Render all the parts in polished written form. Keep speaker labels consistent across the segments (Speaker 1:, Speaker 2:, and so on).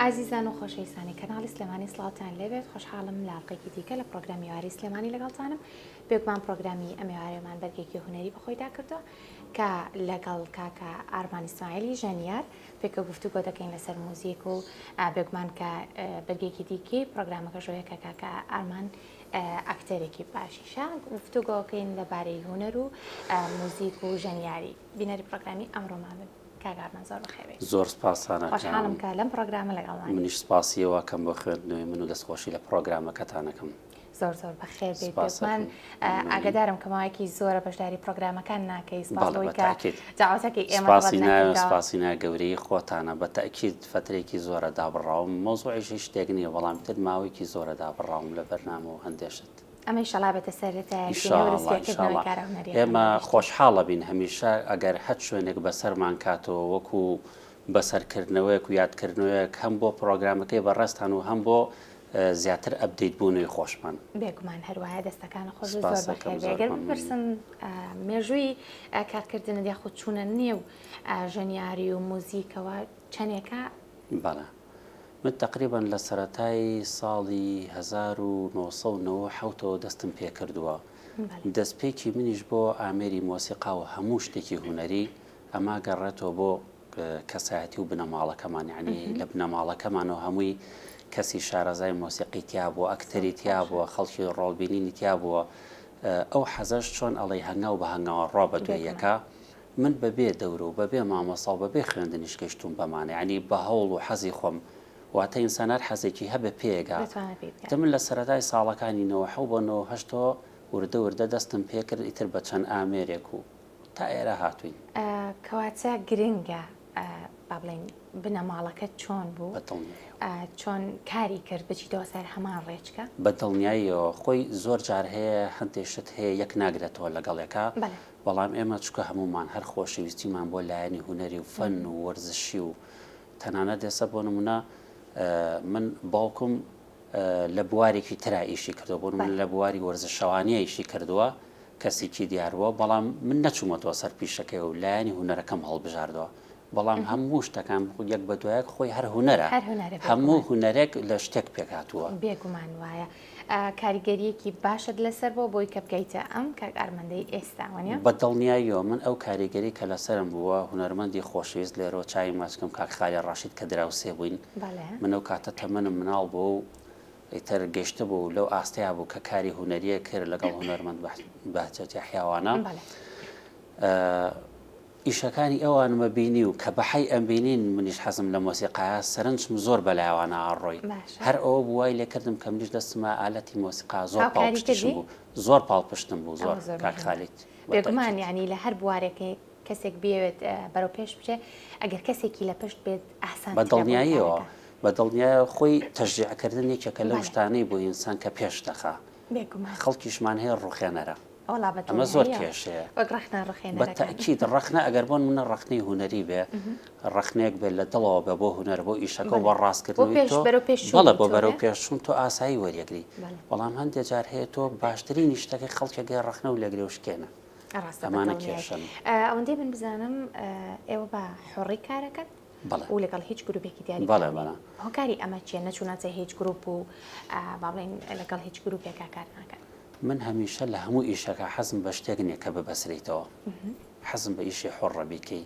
Speaker 1: عزیزان و خۆشەویستانی کەناڵی سلێمانی سڵاتان لێبێت خۆشحاڵم لاڵقێکی دیکە لە پرۆگرامی یاری سلێمانی لەگەڵتانم بێگومان پرۆگرامی ئەمێوارێمان بەرگێکی هونەری بەخۆیدا کردووە کە لەگەڵ کاکە ئارمان ئیسماعیلی ژەنیار پێکە گفتوگۆ دەکەین لەسەر موزیک و بێگومان کە بەرگێکی دیکەی پرۆگرامەکە ژۆیە کە کاکە ئارمان ئەکتەرێکی باشیشە گفتوگۆکەین لەبارەی هونەر و موزیک و ژەنیاری بینەری پرۆگرامی ئەمڕۆمان بن. کاگارمان زۆر بەخێوێت.
Speaker 2: زۆر سپاسانە
Speaker 1: خۆشحاڵم کە لەم پرۆگرامە لەگەڵمان.
Speaker 2: منیش سپاسیەوە کەم بۆ خوێندنەوەی من و دەستخۆشی لە پرۆگرامەکەتانەکەم.
Speaker 1: زۆر زۆر بەخێر بێت. بێگومان ئاگادارم کە ماوەیەکی زۆرە بەشداری پرۆگرامەکان ناکەی سپاسەوەی کە داواتەکەی ئێمە
Speaker 2: سپاسینە گەورەی خۆتانە بە تەئکید فترێکی زۆرە دابڕاوم مۆزوعیشی شتێک نییە بەڵام تر ماوەیەکی زۆرە دابڕاوم لە بەرنامە و هەندێشت.
Speaker 1: ئەمە ئینشاڵا بێتە سەرەتای
Speaker 2: ئێمە خۆشحاڵە بین هەمیشە ئەگەر هەر شوێنێک بەسەرمان کاتەوە وەکو بەسەرکردنەوەیەک و یادکردنەوەیەک هەم بۆ پرۆگرامەکەی بەڕێستان و هەم بۆ زیاتر ئەپدەیت بوونەوەی خۆشمان.
Speaker 1: بێگومان هەروایە دەستەکانە خۆش زۆر بەخێر بێ. ئەگەر بپرسم مێژووی کارکردنت یاخود چوونە نێو ژەنیاری و موزیکەوە چەندێکە؟
Speaker 2: بەڵێ من تقریبا لە سەرەتای ساڵی 1990 دەستم پێ کردووە. دەستپێکی منیش بۆ ئامێری مۆسیقا و هەموو شتێکی هونەری ئەما گەڕێتەوە بۆ کەسایەتی و بنەماڵەکەمان یعنی لە بنەماڵەکەمانەوە هەمووی کەسی شارەزای مۆسیقی تیا بووە ئەکتەری تیا بووە خەڵکی ڕۆڵبینینی تیا بووە ئەو حەزەش چۆن ئەڵێ هەنگاو بە هەنگاوە ڕۆ بە دوێیەکە من بەبێ دەورە و بەبێ مامۆسا و بەبێ خوێندنیش گەشتوم بەمانە ینی بە هەوڵ و حەزی خۆم واتە ئینسانات حەزێکی هەبێ پێگا من لە سەرەتای ساڵەکانی 90 بۆ 98 وردە وردە دەستم پێکرد ئیتر بە چەند ئامێرێک و تا ئێرە هاتووین.
Speaker 1: کەواتە گرنگە با بڵێن بنەماڵەکەت چۆن بوو چۆن کاری کرد بچیتەوە سەر هەمان ڕێچکە؟
Speaker 2: بە دڵنیاییەوە خۆی زۆر جار هەیە هەندێشت هەیە یەک ناگرێتەوە لەگەڵێکە بەڵام ئێمە چکە هەمومان هەر خۆشەویستیمان بۆ لایەنی هونەری و فەن و وەرزشی و تەنانەت دێسە بۆ نمونە من باوکم لە بوارێکی ترا ئیشی کردەوە بۆ من لە بواری وەرزشەوانیە ئیشی کردووە کەسێکی دیارەوە بەڵام من نەچوومەتەوە سەر پیشەکەی و لایەنی هونەرەکەم هەڵبژاردەوە بەڵام هەموو شتەکان یەک بە دوایەک خۆی هەر هونەرە هەموو هونەرێک لە شتێک پێکاتووە.
Speaker 1: بێگومان وایە کاریگەریەکی باشت لەسەر بۆ بۆی کە بگەیتە ئەم کە ئارمەندەی ئێستاوەنیە؟
Speaker 2: بە دڵنیاییەوە من ئەو کاریگەری کە لەسرم بووە هونەرمەندی خۆشەویست لێرەوە چاوی ماچکەم کاک خالی ڕاشید کە دراوسێ بووین من ئەو کاتە تەمەنم مناڵ بۆ و ئیتر گەشتە بوو لەو ئاستەیە بوو کە کاری هونەریە کرد لەگەڵ هونەرمەند بەهجەت یەحیاوانە ئیشەکانی ئەوانمە بینی و کە بەحی ئەم بینین منیش حەزم لە مۆسیقایا سەرنجم زۆر بەلایوانە ئاڕۆی هەر ئەوە بووای لێکردم کە منیش دەستمە ئالەتی مۆسیقا زۆر پاڵپشتم بوو زۆر پاڵپشتم بوو زۆر کاک خالیت.
Speaker 1: بێگومان یعنی لە هەر بوارێکی کەسێک بێوێت بەرەو پێش بچێ ئەگەر کەسێکی لە پشت بێت ئاسان
Speaker 2: بە دڵنیاییەوە بە دڵنیایە خۆی تەشجیعکردن یەکێکە لەو شتانەی بۆ ئینسان کە پێش دەخا خەڵکیشمان هەیە ڕوخێنەرە ئەمە زۆر کێشەیە بە تەئکید ڕەخنە ئەگەر بۆن منە ڕەخنەی هونەری بێ ڕەخنەیەک بێت لە دڵەوە بە بۆ هونەر بۆ ئیشەکە بۆ ڕاستکردنەوەی تۆ بەڵێ بۆ بەرەو پێشچوون تۆ ئاسایی وەریەگری بەڵام هەندێک جار هەیە تۆ باشترین شتەکەی خەڵکێکی ڕەخنە و لەگرێ و شکێنە ئەمانە کێشن.
Speaker 1: ئەوەندەی من بزانم ئێوە بە حۆڕی کارەکەت و لەگەڵ هیچ گروپێکی دیاری هۆکاری ئەمە چیە نەچوونەچە هیچ گروپ و با بڵێن لەگەڵ هیچ گروپێکا کار ناکەن؟
Speaker 2: من هەمیشە لە هەموو ئیشەکە حەزم بە شتێک نییە کە ببەسریتەوە حەزم بە ئیشی حۆڕە بیکەی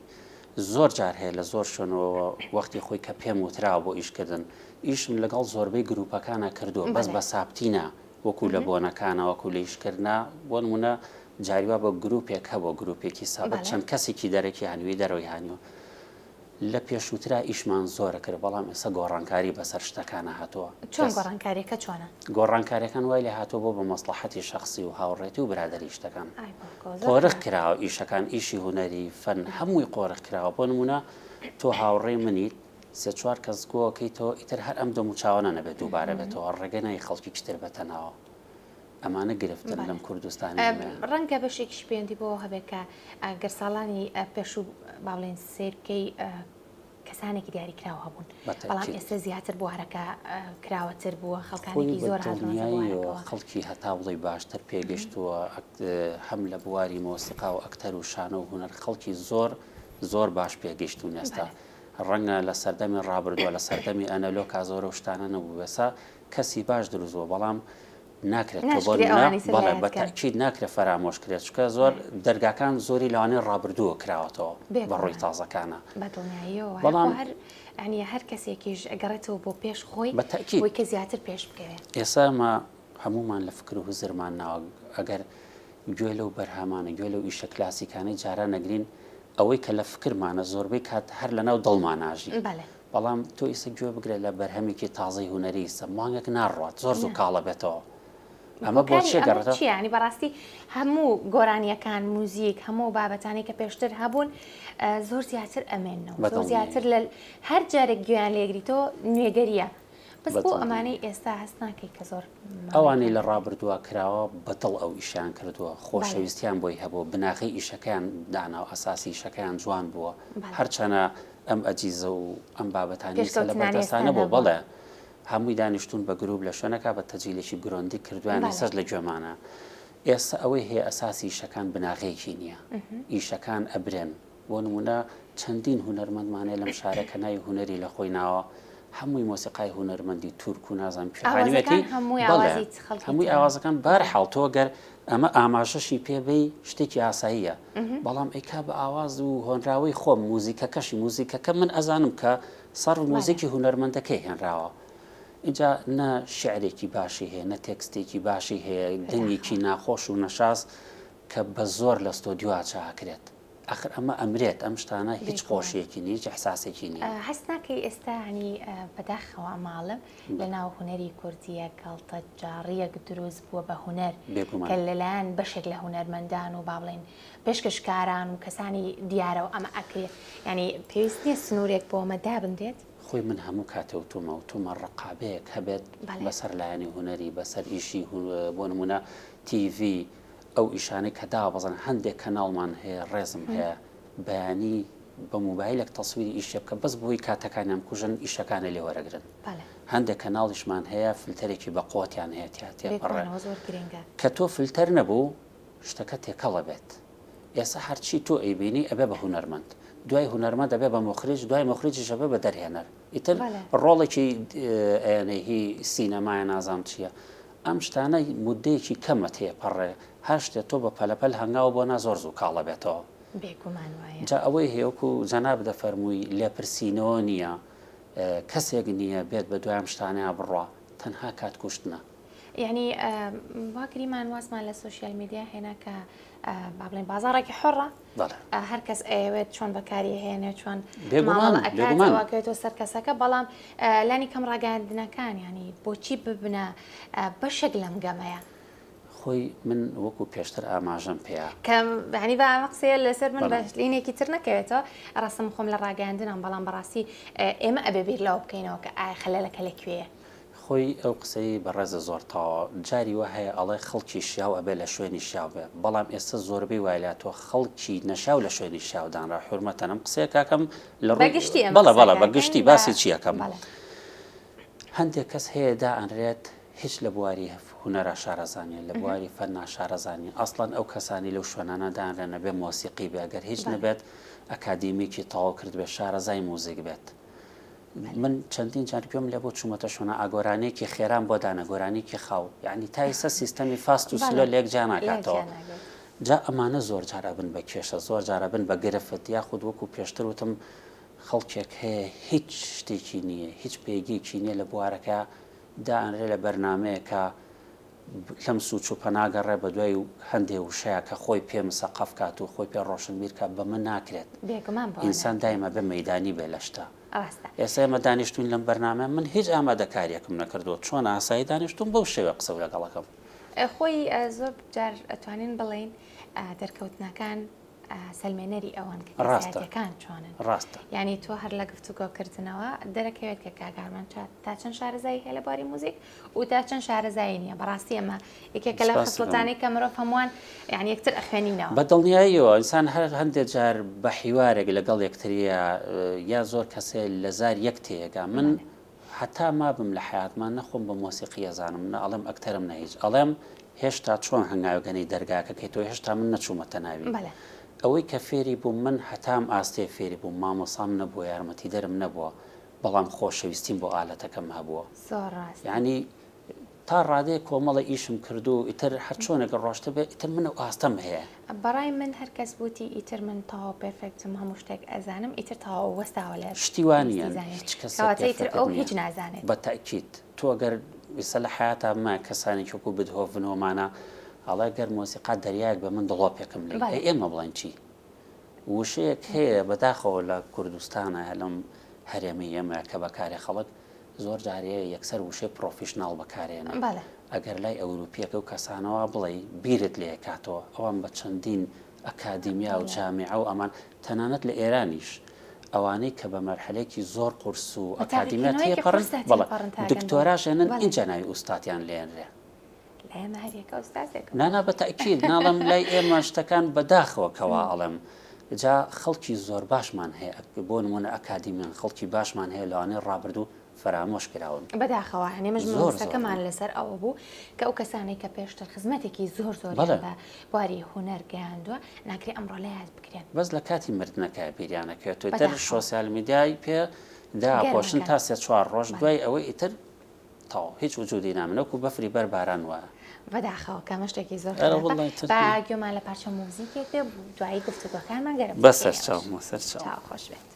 Speaker 2: زۆر جار هەیە لە زۆر شوێنەوە وەختی خۆی کە پێم وتراوە بۆ ئیشکردن ئیشم لەگەڵ زۆربەی گروپەکانە کردووە بەس بە سابتینە وەکو لە بۆنەکانە وەکو لە ئیشکردنا بۆ نمونە جاریوا بە گرروپێک هەبوو گرروپێکی سابت چەند کەسێکی دەرەکی هەنووی دەرەوەی هاانیوە لە پێشووترا ئیشمان زۆرە کرد بەڵام ئێستا گۆڕانکاری بەسەر شتەکانە هاتووە
Speaker 1: چۆن گۆڕانکاریەکە چۆنە
Speaker 2: گۆڕانکاریەکان وای لێ هاتووە بۆ بە مەسلحەتی شخصی و هاوڕێتی و برادری شتەکان قۆرخ کراوە ئیشەکان ئیشی هوەری فەن هەمووی قۆرخ کراوە بۆ نمونە تۆ هاوڕێی منیت سێ چوار کەس گۆکەیتەوە ئیتر هەر ئەم دەموچاوانە نەبێت دووبارە بێتەوە ڕێگەنای خەڵکی کتر بەتەناوە ئەمانە گرفتن لەم کوردستانی
Speaker 1: ڕەنگە بەشێکی پێیاندی بۆ هەبێت کە گەر ساڵانی پێشوو باڵێن سیرکەی کەسانێکی دیاری کراوە هەبوون بەڵام ئێستا زیاتر بوارەکە کراوەتر بووە خەڵکانێکی زۆر
Speaker 2: خەڵکی هەتا بڵی باشتر پێگەشتووە هەم لە بواری مۆسیقا و ئەکتەر و شانە و هوەر خەڵکی زۆر باش پێگەشتون ئێستا ڕەنگە لە سەردەمی ڕابردووە لە سەردەمی ئەنەلۆ کازۆرە و شتانە نەبوو بێسا کەسی باش دروستوە بەڵام ناکرێت بەڵێ بەتاکید ناکرێت فەرامۆشکرێت چکە زۆر دەرگاکان زۆری لەوانەیە ڕابردووە کراوەتەوە بە ڕووی تازەکانە
Speaker 1: بەڵام ئەنی هەر کەسێکیش ئەگەڕێتەوە بۆ پێش خۆی بەتاکید
Speaker 2: کە زیاتر پێش بکەوێت ئێسامە هەمومان لە فکر و هزرمان ناوە ئەگەر گوێ لەو بەرهەمانە گوێ لەو ئیشە کلاسیکانەی جاران نەگرین ئەوەی کە لە فکرمانە زۆربەی کات هەر لەناو دڵماناژی بەڵام تۆ ئیسە گوێ بگرێت لە بەرهەمێکی تازەی هوەری سە مانگێک ناڕات زۆر زوو کاڵە بێتەوە ئەمە بۆ
Speaker 1: ینی بەڕاستی هەموو گۆرانیەکان موزیک هەموو بابەتانی کە پێشتر هەبوون زۆر زیاتر ئەمێنەوە زۆر زیاتر لە هەر جارێک گویان لێگریتەوە نوێگەریە بەس بۆ ئەمانەی ئێستا هەست ناکەی کە زۆر
Speaker 2: ئەوانەی لە ڕابردووە کراوە بەتڵ ئەو ئیشیان کردووە خۆشەویستیان بۆی هەبوو بناغی ئیشەکەیان دانا و ئەساسی ئیشەکەیان جوان بووە هەرچەنە ئەم ئەجیزە و ئەم بابەتانی لە بەردەستانە بۆ بەڵێ هەمووی دانیشتون بە گرروپ لە شوێنەکە بە تەجیلێکی گرۆندی کردویانی سەر لە گوێمانە ئێستا ئەوەی هەیە ئەساسی ئیشەکان بناغەیەکی نییە ئیشەکان ئەبرێن بۆ نمونە چەندین هوەرمەندمانەیە لەم شارەکە ناوی هوەری لە خۆی ناوە هەمووی مۆسیقای هوەرمەندی تورک و نازان پیاوێتی هەمووی ئاوازەکان بەرحاڵ تۆ گەر ئەمە ئاماژەشی پێبەی شتێکی ئاساییە بەڵام ئەیکا بە ئاواز و هۆنراوەی خۆم موزیکەکەشی موزیکەکە من ئەزانم کە سەر موزیکی هوەرمەندەکەی هێنراوە اینجا نە شعرێکی باشی هەیە نە تێکستێکی باشی هەیە دەنگێکی ناخۆش و نەشاس کە بە زۆر لە ستۆدیۆ چاکرێت ئەخر ئەمە ئەمرێت ئەم شتانە هیچ خۆشیەکی نیە هیچ ئەحساسێکی نیە
Speaker 1: هەست ناکەی ئێستا ینی بەداخەوە ماڵم لە ناو هوەری کوردیە گەڵتە جاڕیەک دروست بووە بە هوەر کە لەلایەن بەشێک لە هوەرمەندان و با بڵێن پێشکەشکاران و کەسانی دیارە و ئەمە ئەکرێت ینی پێویست نیە سنوورێک بۆ ئەمە دابندێت
Speaker 2: خۆی من هەموو کاتەوتومە و تومە ڕقابەیەک هەبێت بەسەر لایەنی هوەری بەسەر ئیشی بۆ نمونە تیV ئەو ئیشانەی کە دابەزن هەندێک کەناڵمان هەیە ڕێزم هەیە بەیانی بە موبایلێک تەسویری ئیشە بکە بەس بۆی کاتەکانیان کوژن ئیشەکانە لێ وەرەگرن هەندێک کەناڵیشمان هەیە فلتەرێکی بە قوتیان هەیە تێپەڕێ کە تۆ فلتەر نەبوو شتەکە تێکەڵە بێت ئێستا هەرچی تۆ ئەیبینی ئەبێ بە هوەرمەند دوای هوەرمەند دەبێ بە مخرج دوای مخرجی شەبێ بە دەرهێنەر ئیتر ڕۆڵێکی ئەنەی سینەمایە نازام چییە ئەم شتانە مودەیەکی کەمە تێپەڕێ هەر شتێت تۆ بە پەلەپەل هەنگاوە بۆ نازۆر زوو کاڵە بێتەوە جا ئەوەی هەیەکو جەناب دەفەرمووی لێپرسینەوە نییە کەسێک نییە بێت بە دوایم شتانەیە بڕوا تەنها کات کوشتنە
Speaker 1: یعنی واگریمان وازمان لە سوۆسیال میدیا هێنا کە با بڵێن بازاڕێکی حڕە هەر کەس ئەوێت چۆن بەکاری هێنێ چۆن ماڵەکەوێتەوە سەر کەسەکە بەڵام لانی کەم ڕاگەاندنەکان ینی بۆچی ببنە بەشێک لەم گەمەیە
Speaker 2: خۆی من وەکو پێشتر ئاماژەم پێەیە
Speaker 1: کەنی بە ئەمە قسەیە لەسەر من بەلینێکی تر نەکەوێتەوە ڕاستم خۆم لە ڕاگەاندنم بەڵام بەڕاستی ئێمە ئەبێ بیر لەوە بکەینەوە کە ئایا خەلەلەکە لەکوێیە
Speaker 2: خۆی ئەو قسەی بەڕێزە زۆرتەوە جاری وە هەیە ئەڵێ خەڵکی شیاو ئەبێ لە شوێنی شیاو بێ بەڵام ئێستا زۆربەی وایلاتەوە خەڵکی نەشاو لە شوێنی شیاودانڕ حرمەتەنم قسەیە کاکەم لە بەڵە بەگشتی باسی چیەکەم هەندێک کەس هەیە دائەنرێت هیچ لە بواری هوەرە شارەزانیە لە بواری فەرنا شارەزانانی ئەسڵەن ئەو کەسانی لەو شوێنانە دانرێنە بێ مۆسیقی بێ ئەگەر هیچ نەبێت ئەکادیمیکی تەواو کرد بێ شارەزای موزیک بێت من چەندین جار پێم لێ بۆ چوومەتە شوێنە ئاگۆرانێکی خێران بۆ دانەگۆرانێکی خاو یعنی تا ئێستا سیستەمی فاست و سلۆ لێک جا ناکاتەوە جا ئەمانە زۆر جارە بن بە کێشە زۆر جارە بن بە گرفت یاخود وەکو پێشتر وتم خەڵکێک هەیە هیچ شتێکی نییە هیچ پێگیکی نییە لە بوارەکە دائەنرێ لە بەرنمەیەکە لەم سوچ و پەناگەڕێ بە دوای و هەندێ وشەیە کە خۆی پێم سەقف کات و خۆی پێ ڕۆشنبیر کات بە من ناکرێت ئینسان دایمە بە مەدانی بێ لە شتا ئێستا ئێمە دانیشتوین لەم بەرنامە من هیچ ئامادەکاریەکم نەکردو چۆن ئاسایی دانیشتون بەو شێوە قسە لەگەڵەکەم
Speaker 1: خۆی زۆر جار ئەتوانین بڵێن دەرکەوتنەکان سلمێنەری ئەوان کەکان چۆنن
Speaker 2: ڕاستە
Speaker 1: ینی تۆ هەر لە گفتوگۆکردنەوە دەرەکەوێت کە کاگارمان تا چەند شارەزایی هەیە لە باری موزیک و تا چەند شارەزایی نییە بەڕاستی ئەمە یەکێکە لە خەسڵەتانی کە مرۆڤ هەمووان یعنی یەکتر ئەخوێنینەوە
Speaker 2: بە دڵنیاییەوە ئینسان هەر هەندێک جار بە حیوارێک لەگەڵ یەکتریە یا زۆر کەسێ لە زار یەک تێگا من حتا مابم لە حیاتمان نەخۆم بە مۆسیقی ئەزانم نە ئەڵێم ئەکتەرم نەهیچ ئەڵێم هێشتا چۆن هەنگاوگەنی دەرگاکەکەیتەوە هێشتا من نەچوومەتە ناوی ئەوەی کە فێری بوو من هەتام ئاستێ فێری بوو مامۆسام نەبووە یارمەتی دەرم نەبووە بەڵام خۆشەویستیم بۆ ئالەتەکەم هەبووە یعنی تا ڕادەیە کۆمەڵی ئیشم کردو ئیتر هەر چۆنێکە ڕۆشتە بێ ئیتر منە ئاستەم هەیە
Speaker 1: بەڕای من هەر کەس بوتی ئیتر من تاوا پێرفێکتم هەموو شتێک ئەزانم ئیتر تاوا وەستاوە لە
Speaker 2: شتیوانیان
Speaker 1: کەواتەیتر ئەو هیچ نازانێت
Speaker 2: بە تاکید تۆ ئەگەر ئێستا لە حیاتە مە کەسانی چۆکو بدهۆڤنەوەمانە ئەڵێ گەر مۆسیقا دەریایەک بە من دڵۆ پێکم لێ ئێمە بڵێن چی وشەیەک هەیە بەداخەوە لە کوردستانە لەم هەرێمی ئێمە کە بەکارێ خەڵک زۆر جارەیە یەکسەر وشەی پرۆفیشناڵ بەکارێنە ئەگەر لای ئەوروپیەکە و کەسانەوە بڵێ بیرت لێ کاتەوە ئەوان بە چەندین ئەکادیمیا و جامیعە و ئەمان تەنانەت لە ئێرانیش ئەوانەی کە بە مەرحەلێکی زۆر قورس و ئەکادیمیات هەیەپەڕن بەڵێ دکتۆراژێنن اینجا ناوی ئوستاتیان لێنرێ نانا بە تاکید ناڵم لای ئێمە شتەکان بەداخەوە کەوا ئەڵێم جا خەڵکی زۆر باشمان هەیە بۆ نمونە ئەکادیمیان خەڵکی باشمان هەیە لەوانەیە ڕابردوو فرامۆش کراون
Speaker 1: بەداخەوە هەنێمەش مۆسیقەکەمان لەسەر ئەوە بوو کە ئەو کەسانی کە پێشتر خزمەتێکی زۆر زۆر بە بواری هوەر گەیاندووە ناکرێ ئەمڕۆ لە یاد بکرێن
Speaker 2: بەس لە کاتی مردنەکە بیریانەکەوێت تویتر سۆسیال میدیای پێ داپۆشن تا سێ چوار ڕۆژ دوای ئەوەی ئیتر تاو هیچ وجودی نامنەوەکو بەفری بەرباران وایە
Speaker 1: بەداخەوە کەمە شتێکی زۆر گوێمان لە پارچە موزیکێک دێ دوایی گفتوگۆکانمان گەرم
Speaker 2: بەسەر چاو
Speaker 1: خۆش بێت.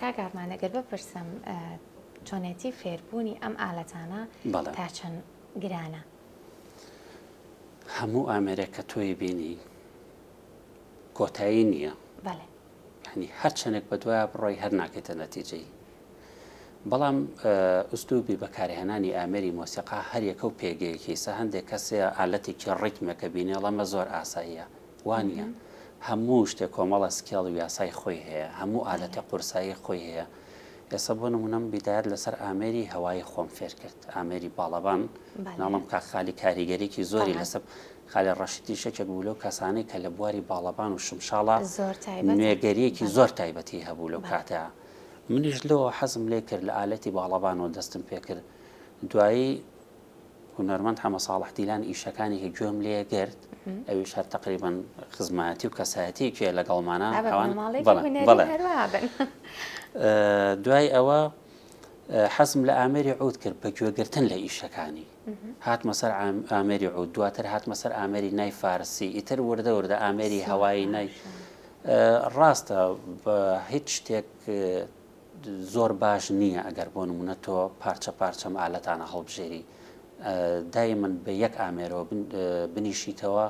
Speaker 1: کاگارمان ئەگەر بپرسم چۆنێتی فێربوونی ئەم ئالەتانە تا چەند گرانە؟
Speaker 2: هەموو ئامێرێک کە تۆی بینی کۆتایی نییە ینی هەر چەندێک بە دوایە بڕۆی هەر ناکەێتە نەتیجەی بەڵام ئوستوبی بەکارهێنانی ئامێری مۆسیقا هەر یەکە و پێگەیەکی سە هەندێک کەسێ ئالەتێکی ڕیتمەکە بینێ ئەڵەمە زۆر ئاساییە وانە هەموو شتێک کۆمەڵە سکێڵ و یاسای خۆی هەیە هەموو ئالەتە قورسایی خۆی هەیە ئێستا بۆ نمونەم بیدایەت لەسەر ئامێری هەوای خۆم فێر کرد ئامێری باڵەبان ناڵم کاخالی کاریگەرێکی زۆری لەسەر خالی ڕەشیدی شەکێک بوو لەو کەسانەی کە لە بواری باڵەبان و شمشاڵە نوێگەریەکی زۆر تایبەتی هەبوو لەو کاتە منیش لەوە حەزم لێ کرد لە ئالەتی باڵەبانەوە دەستم پێ کرد دوایی هونەرمەند حەمە ساڵح دیلان ئیشەکانی کە گوێم لێ گرت ئەویش هەر تقریبا خزمەتی و کەسایەتیەکێ لەگەڵمانە دوای ئەوە حەزم لە ئامێری عود کرد بە گوێگرتن لە ئیشەکانی هاتمە سەر ئامێری عود دواتر هاتمە سەر ئامێری نای فارسی ئیتر وردە وردە ئامێری هەوایی نای ڕاستە بە هیچ شتێک زۆر باش نییە ئەگەر بۆ نمونە تۆ پارچە پارچەم ئالەتانە هەڵبژێری دای من بە یەک ئامێرەوە بنیشیتەوە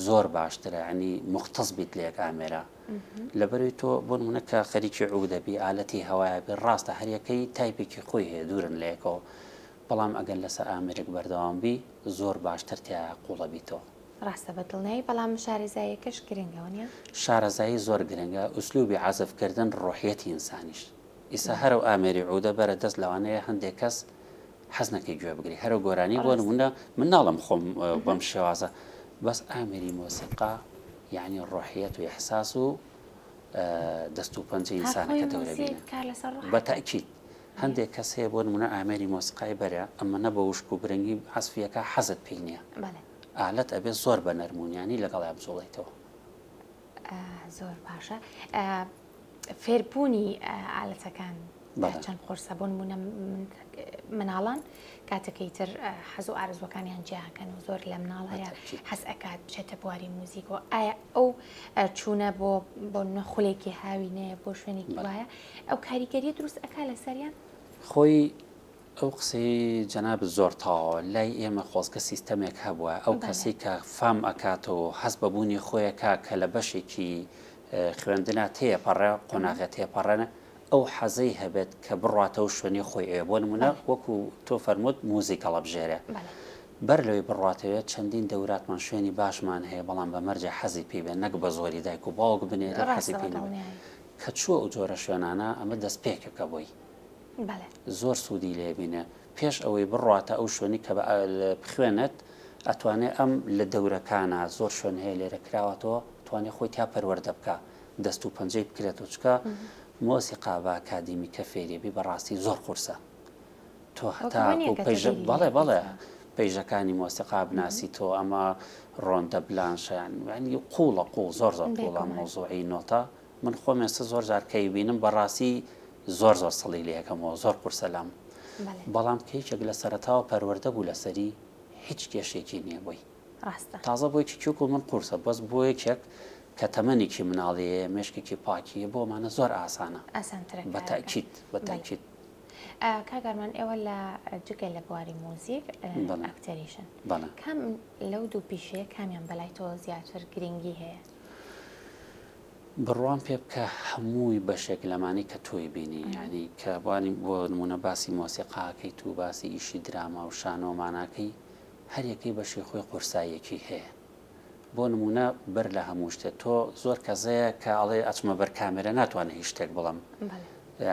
Speaker 2: زۆر باشترە ینی مختص بیت لە یەک ئامێرە لەبەروی تۆ بۆ نمونە کە خەریکی عودەبی ئالەتی هەوایە بێ ڕاستە هەریەکەی تایپێکی خۆی هەیە دوورن لە یەکەوە بەڵام ئەگەر لەسەر ئامێرێک بەردەوامبی زۆر باشتر تیا قوڵە بیتەوە
Speaker 1: ڕاستە بەدڵنەی بەڵام شارەزاییەکەش گرنگەوە نیە
Speaker 2: شارەزایی زۆر گرنگە ئوسلوبی عەزفکردن ڕۆحیەتی ئینسانیش ئیسا هەرو ئامێری عودە بەرە دەست لەوانەیە هەندێک کەس حەز نەکەی گوێ بگری هەرو گۆرانی بۆ نمونە من ناڵم خۆم بەم شێوازە بەس ئامێری مۆسیقا یعنی ڕۆحیەت و ئیحساس و دەست و پەنجەی ئینسانەکە دەورەبینە بەتاکید هەندێک کەس هەیە بۆ نمونە ئامێری مۆسیقای بەرە ئەمە نە بە وشک و برنگی حەسفیەکە حەزت پێی نییە ئالەت ئەبێ زۆر بە نەرمونیانی لەگەڵا بجوڵێتەوە
Speaker 1: زۆر باشە فێربوونی ئالەتەکان چەند قرسە بۆ نمونە مناڵان کاتەکەی تر حەز و ئارزوەکانیان جیاکەن و زۆر لە مناڵەیە حەز ئەکات بچێتە بواری موزیکەوە ئایا ئەو چوونە بۆ نەخولێکی هاوینەیە بۆ شوێنێکی وایە ئەو کاریگەریە دروست ئەکا لە سەریان
Speaker 2: خۆی ئەو قسەی جەناب زۆر تاوە لای ئێمە خۆزگە سیستەمێک هەبووە ئەو کەسی کە فام ئەکاتەوە حەز بەبوونی خۆیەکە کە لە بەشێکی خوێندنا تێپەڕێ قۆناغە تێپەڕێنە ئەو حەزەی هەبێت کە بڕاتەوە شوێنی خۆی ئێ بۆ نمونە وەکو تۆ فەرمووت موزیکەڵە بژێرە بەر لەوەی بڕاتەوێت چەندین دەوراتمان شوێنی باشمان هەیە بەڵام بە مەرجە حەزی پێی بێن نەک بە زۆری دایک و باوک بنێرە حەزی پێ کە چووە ئەو جۆرە شوێنانە ئەمە دەستپێکەکە بۆی زۆر سوودی لێبینە پێش ئەوەی بڕاتە ئەو شوێنی کە بخوێنێت ئەتوانێت ئەم لە دەورەکانە زۆر شوێن هەیە لێرە کراوەتەوە توانێت خۆی تا پەروەردە بکە دەست و پەنجەی بکرێت و چکە مۆسیقا بە ئاکادیمی کە فێریبی بەڕاستی زۆر قورسە تۆ هەتا بەڵێ پەیژەکانی مۆسیقا بناسی تۆ ئەمە ڕۆندە بلانشیان ینی قوڵە قوڵ زۆر قوڵە مۆزوعی نۆتە من خۆم ئێستا زۆر جارکەی بینم بەڕاستی زۆر سەڵی لە یەکەمەوە زۆر قورسە لام بەڵام کەیچێک لە سەرەتاوە پەروەردە بوو لەسەری هیچ کێشێکی نییە بۆی تازە بۆی چیکوک و من قورسە بەس بۆ یەکێک کە تەمەنێکی مناڵەیە مێشکێکی پاکیە بۆمانە زۆر ئاسانە بەتاکید
Speaker 1: کاگەرمان ئێوە لە جگە لە بواری مۆزیک ئەکتەریشن کام لەو دوو پیشەیە کامیان بەلای تۆ زیاتر گرنگی هەیە
Speaker 2: بڕوان پێ بکە هەمووی بەشێک لەمانی کە تۆی بینی ینی کە بوانی بۆ نمونە باسی مۆسیقاکەی تو باسی ئیشی دراما و شانۆماناکەی هەریەکەی بەشی خۆی قورسایەکی هەیە بۆ نمونە بەر لە هەموو شتێک تۆ زۆر کەسەیە کە ئەڵێ ئەچمە بەر کامێرە ناتوانێت هیچ شتێک بڵم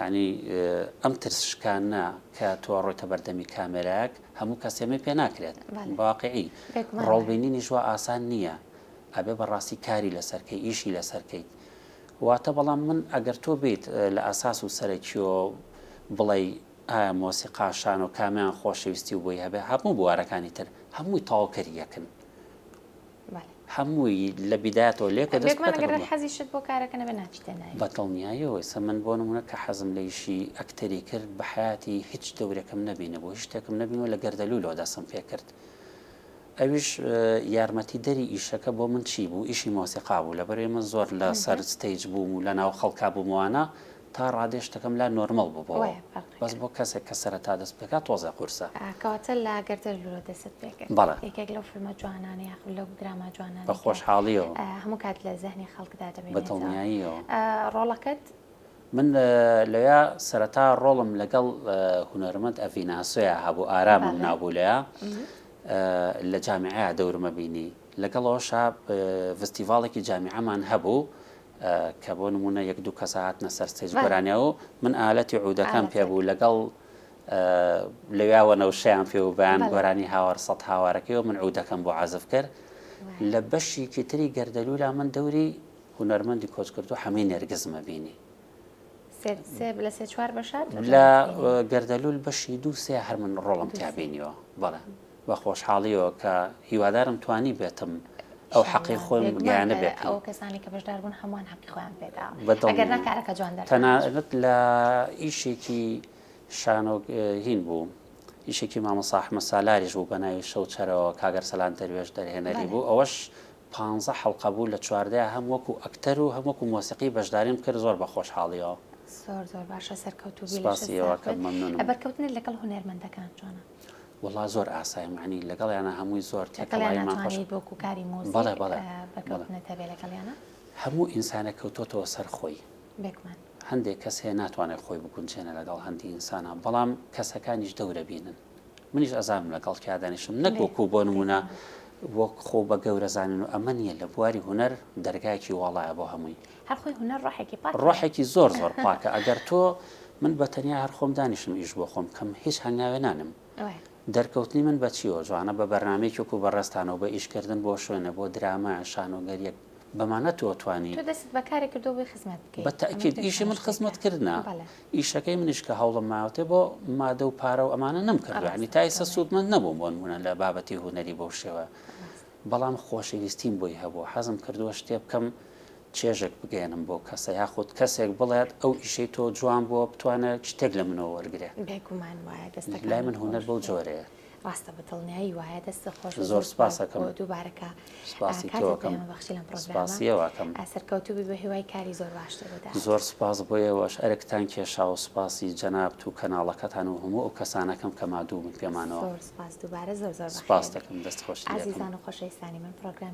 Speaker 2: ینی ئەم ترسشکانە کە تۆ ڕۆیتە بەردەمی کامێرایەک هەموو کەسێمە پێ ناکرێت واقعی ڕۆڵبینینی ژوە ئاسان نییە ئەبێ بەڕاستی کاری لەسەرکەی ئیشی لەسەرکەیت واتە بەڵام من ئەگەر تۆ بیت لە ئاساس و سەرەکیۆ بڵێ ئایا مۆسیقا شان و کامیان خۆشەویستی و بۆی هەبێ هەموو بوارەکانی تر هەمووی تاواکەری یەکن هەمووی لە بیدایەتەوە لێکە
Speaker 1: حەزیشت بۆ کارەکەنە بە ناچیتە نایە
Speaker 2: بەتەڵنیایەوە ئێستا من بۆ نمونە کە حەزم لە ئیشی ئەکتەری کرد بە حیاتی هیچ دەورێکم نەبینە بۆ هیچ شتێکم نەبینەوە لە گەردەلوولەوە دەستم پێ کرد ئەویش یارمەتی دەری ئیشەکە بۆ من چی بوو ئیشی مۆسیقا بوو لەبەرێ من زۆر لە سەر ستەیج بووم و لە ناو خەڵکا بووموانە تا ڕادێشتەکەم لا نۆرمەڵ بووبەوە بەس بۆ کەسێک کە سەرەتا دەست پێکا تۆزە قورسە
Speaker 1: کەواتە لا گەردەلوولە دەست پێکرد یەکێک لەو فیلمە جوانانە یاخ لەو دراما جوانانە
Speaker 2: بە خۆشحاڵیەوە
Speaker 1: هەموو کات لە زەهنی خەڵکدا دەبێت
Speaker 2: بەدڵنیاییەوە
Speaker 1: ڕۆڵەکەت
Speaker 2: من لەوێ سەرەتا ڕۆڵم لەگەڵ هونەرمەند ئەڤیناسۆیە هەبوو ئارامم نابوو لەیە لە جامیعەیە دەورمە بینی لەگەڵەوەشا فستیڤاڵێکی جامیعەمان هەبوو کە بۆ نمونە یەک دوو کەس هاتنە سەر ستێج گۆرانیەوە من ئالەتی عودەکان پێبوو لەگەڵ لەوێوە نەوشەیان پێ و بەیان گۆرانی هاوار سەد هاوارەکەیەوە من عودەکەم بۆ عەزف کرد لە بەشێکی تری گەردەلوولا من دەوری هونەرمەندی کۆچ کردو هەمووی نێرگزمە بینی
Speaker 1: لە سێ چوار بەشات
Speaker 2: لە گەردەلوول بەشی دوو سێ هەر من ڕۆڵم تیابینیەوە بەڵێ بە خۆشحاڵیەوە کە هیوادارم توانی بێتم ئەو حەقی خۆم گیانە بێت
Speaker 1: ئەو کەسانی کە بەشدار بوون هەمووان حەقی خۆیان پێدا ئەگەر نەکارەکە جوان
Speaker 2: تەنانەت لە ئیشێکی شانۆ هین بوو ئیشێکی مامۆستا ئەحمەد سالاریش بوو بە ناوی شەو چەرەوە کاگەر سەلان دەروێش دەرهێنەری بوو ئەوەش 15 حەڵقە بوو لە چواردەیە هەم وەکو ئەکتەر و هەم وەکو مۆسیقی بەشداریم کرد زۆر بە خۆشحاڵیەوە.
Speaker 1: زۆر باشە سەرکەوتوبی
Speaker 2: سپاسیەوە کە مەمنونم.
Speaker 1: ئەبەرکەوتنت لەگەڵ هونەرمەندەکان چۆنە؟
Speaker 2: وەڵا زۆر ئاسایمانی لەگەڵیانە هەمووی زۆر
Speaker 1: تێکەڵیانمان خۆش بۆکو کاری مۆزیک بەکەوتنەتە بێ لەگەڵیانە
Speaker 2: هەموو ئینسانە کەوتۆتەوە سەر خۆی
Speaker 1: بێکمان
Speaker 2: هەندێک کەس هەیە ناتوانێت خۆی بگونجێنە لەگەڵ هەندی ئینسانە بەڵام کەسەکانیش دەورە بینن منیش ئەزانم لەگەڵ کادانیشم نەک وەکو بۆ نمونە وەک خۆ بە گەورە زانین و ئەمە نیە لە بواری هونەر دەرگایکی وڵایە بۆ هەمووی
Speaker 1: هەرخۆی هونەر
Speaker 2: ڕۆحێکی زۆر پاکە ئەگەر تۆ من بە تەنیا هەر خۆم دانیشم ئیش بۆ خۆم کەم هیچ هەنگاوێنانم دەرکەوتنی من بە چیەوە جوانە بە بەرنامەیەکی وەکو بەڕێستانەوە بە ئیشکردن بۆ شوێنە بۆ درامە شانۆگەریەک بەمانە تۆ توانی
Speaker 1: دەست بەکارێک کردو بۆی خزمەت
Speaker 2: بە تەکید ئیشی من خزمەتکردنا ئیشەکەی منیش کە هەوڵم ماوەتێ بۆ مادە و پارە و ئەمانە نەمکردو ینی تا ئێستا سوودمەند نەبووم بۆ نمونە لە بابەتی هونەری بەو شێوە بەڵام خۆشەویستیم بۆی هەبوو حەزم کردووە شتێ بکەم چێژێک بگەێنم بۆ کەسە یاخود کەسێک بڵێت ئەو ئیشەی تۆ جوان بۆ بتوانێت شتێک لە منەوە وەرگێ
Speaker 1: بێگومان وایە دەستەکە
Speaker 2: لای من هونەر بەو جۆرەیە
Speaker 1: ڕاستە بەدڵنیایی وایە دەستە خۆش
Speaker 2: زۆر سپاسەکەم
Speaker 1: دووبارەکە
Speaker 2: بەخشی لەم پرۆگرامەکەم
Speaker 1: سەرکەوتوبی بە هیوای کاری زۆر باشتر بدا
Speaker 2: زۆر سپاس بۆیەوەش ئەرکتان کێشا و سپاسی جەنابەت و کەناڵەکەتان و هەموو ئەو کەسانەکەم کە مادوو من پێمانەوە
Speaker 1: زۆر سپاس دووبارە زۆر
Speaker 2: سپاس دەکەم دەست خۆش
Speaker 1: عزیزان و خۆشەویستانی من پرۆگرام